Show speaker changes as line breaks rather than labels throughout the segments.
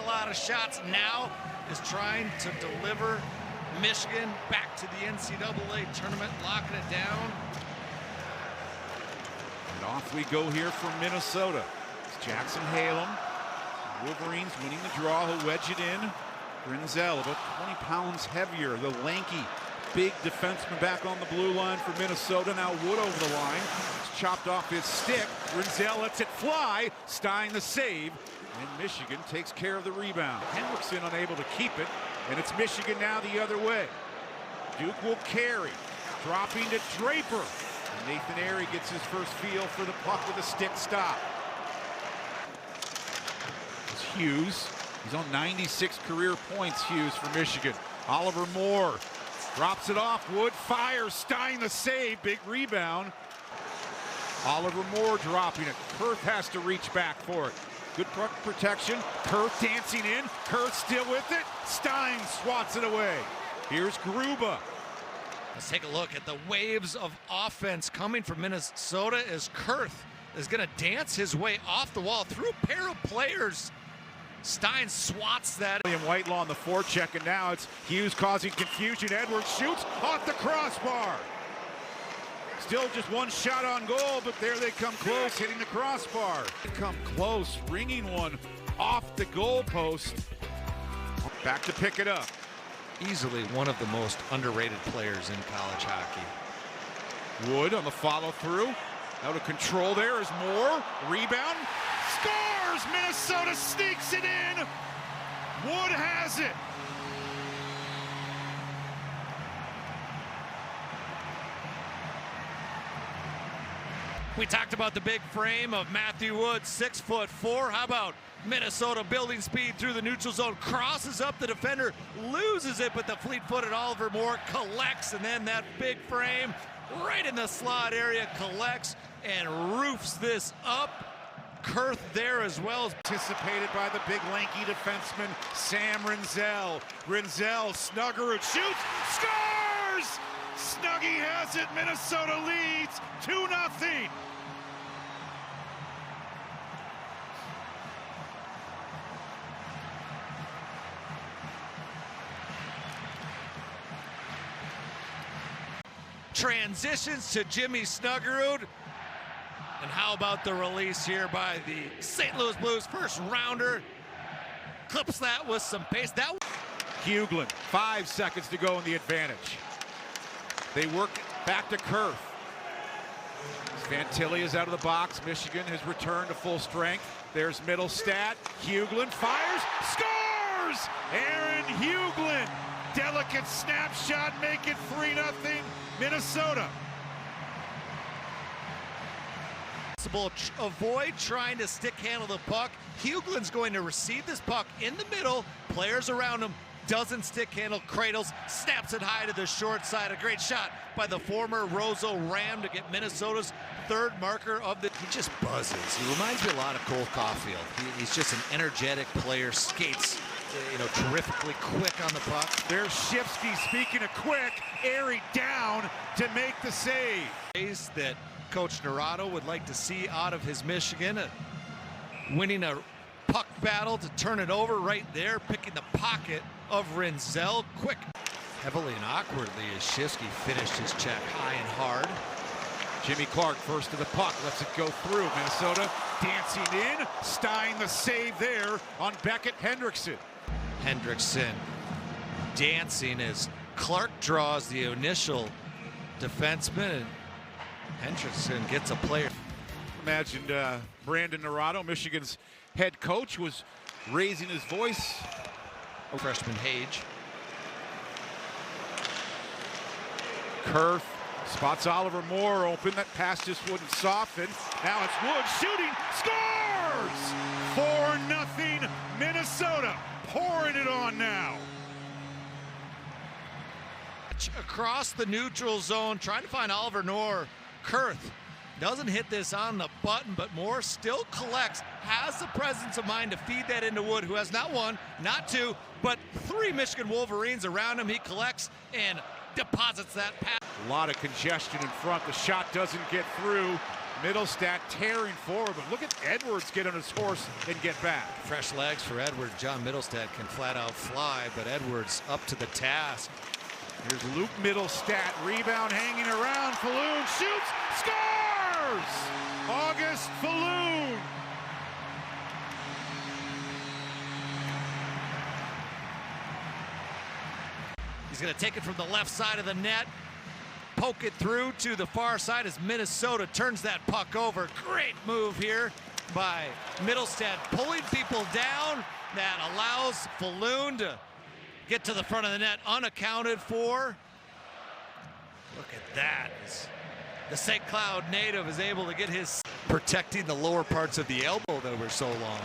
lot of shots. Now is trying to deliver Michigan back to the NCAA tournament, locking it down.
And off we go here from Minnesota. It's Jackson Halem. Wolverines winning the draw. He'll wedge it in. Grinzel, about 20 pounds heavier. The lanky, big defenseman back on the blue line for Minnesota. Now Wood over the line. It's chopped off his stick. Grinzel lets it fly. Stein the save. And Michigan takes care of the rebound. Hendrickson unable to keep it. And it's Michigan now the other way. Duke will carry. Dropping to Draper. And Nathan Airy gets his first feel for the puck with a stick stop. It's Hughes. He's on 96 career points, Hughes, for Michigan. Oliver Moore drops it off. Wood fires. Stein the save. Big rebound. Oliver Moore dropping it. Kurth has to reach back for it. Good puck protection. Kurth dancing in. Kurth still with it. Stein swats it away. Here's Gruba.
Let's take a look at the waves of offense coming from Minnesota as Kurth is going to dance his way off the wall through a pair of players. Stein swats that.
William Whitelaw on the forecheck, and now it's Hughes causing confusion. Edwards shoots off the crossbar. Still just one shot on goal, but there they come close, hitting the crossbar. They come close, ringing one off the goalpost. Back to pick it up.
Easily one of the most underrated players in college hockey.
Wood on the follow through. Out of control there is Moore. Rebound. Scores! Minnesota sneaks it in. Wood has it.
We talked about the big frame of Matthew Wood, 6'4". How about Minnesota building speed through the neutral zone, crosses up the defender, loses it, but the fleet-footed Oliver Moore collects, and then that big frame right in the slot area collects and roofs this up. Kurth there as well.
Anticipated by the big lanky defenseman, Sam Rinzel. Rinzel, Snuggerud shoots, scores! Snuggy has it, Minnesota leads 2-0.
Transitions to Jimmy Snuggerud. And how about the release here by the St. Louis Blues first rounder? Clips that with some pace.
Hughlin, 5 seconds to go in the advantage. They work back to Kurth. Fantilli is out of the box. Michigan has returned to full strength. There's Middlestat. Hughlin fires, scores! Aaron Hughlin. Delicate snapshot, make it 3-0 Minnesota.
Avoid trying to stick handle the puck. Huglin's going to receive this puck in the middle. Players around him. Doesn't stick handle, cradles, snaps it high to the short side. A great shot by the former Roseau Ram to get Minnesota's third marker of the. He just buzzes. He reminds me a lot of Cole Caulfield. He's just an energetic player, skates, terrifically quick on the puck.
There's Shifsky, speaking of quick, Airy down to make the save.
That Coach Naranjo would like to see out of his Michigan, winning a puck battle to turn it over right there, picking the pocket of Rinzel. Quick, heavily and awkwardly as Shifsky finished his check high and hard.
Jimmy Clark first to the puck, lets it go through. Minnesota dancing in. Stein the save there on Beckett Hendrickson.
Hendrickson dancing as Clark draws the initial defenseman, and Hendrickson gets a player.
Imagined Brandon Naranjo, Michigan's head coach, was raising his voice.
Freshman Hage.
Kurth spots Oliver Moore open. That pass just wouldn't soften. Now it's Wood shooting, scores! 4-0 Minnesota, pouring it on now.
Across the neutral zone, trying to find Oliver Moore. Kurth doesn't hit this on the button, but Moore still collects, has the presence of mind to feed that into Wood, who has not one, not two, but 3 Michigan Wolverines around him. He collects and deposits that pass.
A lot of congestion in front. The shot doesn't get through. Middlestat tearing forward, but look at Edwards get on his horse and get back.
Fresh legs for Edwards. John Middlestat can flat out fly, but Edwards up to the task.
Here's Luke Middlestat, rebound hanging around. Falloon shoots, scores! August Falloon.
He's going to take it from the left side of the net, poke it through to the far side as Minnesota turns that puck over. Great move here by Middlestat, pulling people down. That allows Falloon to get to the front of the net unaccounted for. Look at that. The St. Cloud native is able to get his, protecting the lower parts of the elbow that were so long.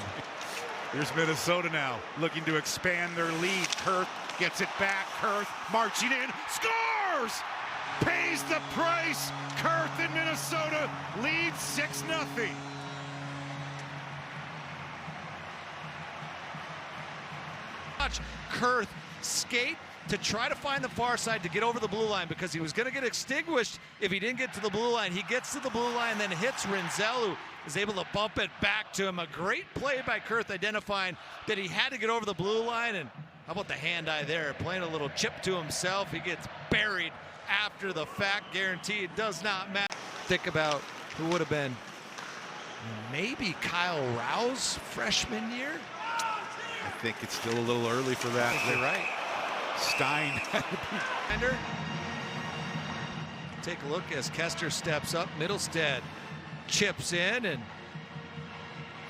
Here's Minnesota now, looking to expand their lead. Kurth gets it back. Kurth marching in, scores! Pays the price. Kurth in Minnesota leads 6-0.
Watch Kurth skate to try to find the far side to get over the blue line, because he was going to get extinguished if he didn't get to the blue line. He gets to the blue line, then hits Rinzel, who is able to bump it back to him. A great play by Kurth, identifying that he had to get over the blue line. And how about the hand-eye there, playing a little chip to himself. He gets buried after the fact. Guaranteed, does not matter. Think about who would have been maybe Kyle Rouse freshman year.
I think it's still a little early for that.
You're right.
Stein.
Take a look as Kester steps up. Middlestat chips in, and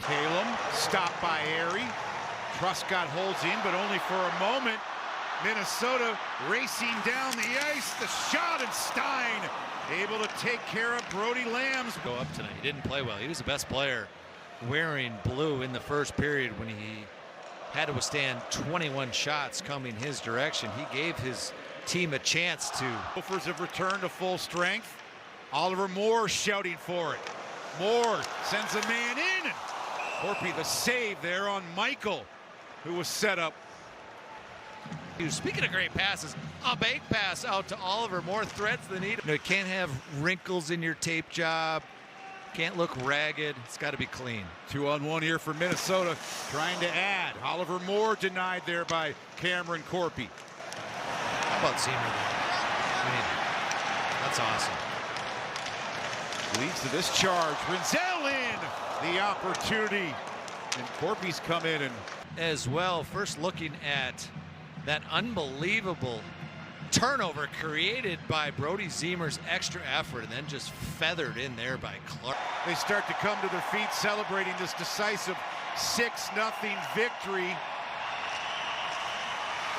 Calum stopped by Airy. Truscott holds in, but only for a moment. Minnesota racing down the ice. The shot, and Stein able to take care of Brody Lambs.
Go up tonight. He didn't play well. He was the best player wearing blue in the first period when he had to withstand 21 shots coming his direction. He gave his team a chance to.
Gophers have returned to full strength. Oliver Moore shouting for it. Moore sends a man in, and Corpy the save there on Michael, who was set up.
Speaking of great passes, a bank pass out to Oliver Moore threads the needle. You can't have wrinkles in your tape job. Can't look ragged. It's got to be clean.
2-on-1 here for Minnesota, trying to add. Oliver Moore denied there by Cameron Corpy.
How about Seymour? I mean, that's awesome.
Leads to this charge. Rinzel in the opportunity, and Corpy's come in and
as well. First looking at that unbelievable turnover created by Brody Zemer's extra effort, and then just feathered in there by Clark.
They start to come to their feet, celebrating this decisive 6-0 victory.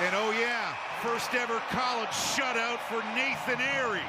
And oh yeah, first ever college shutout for Nathan Airy.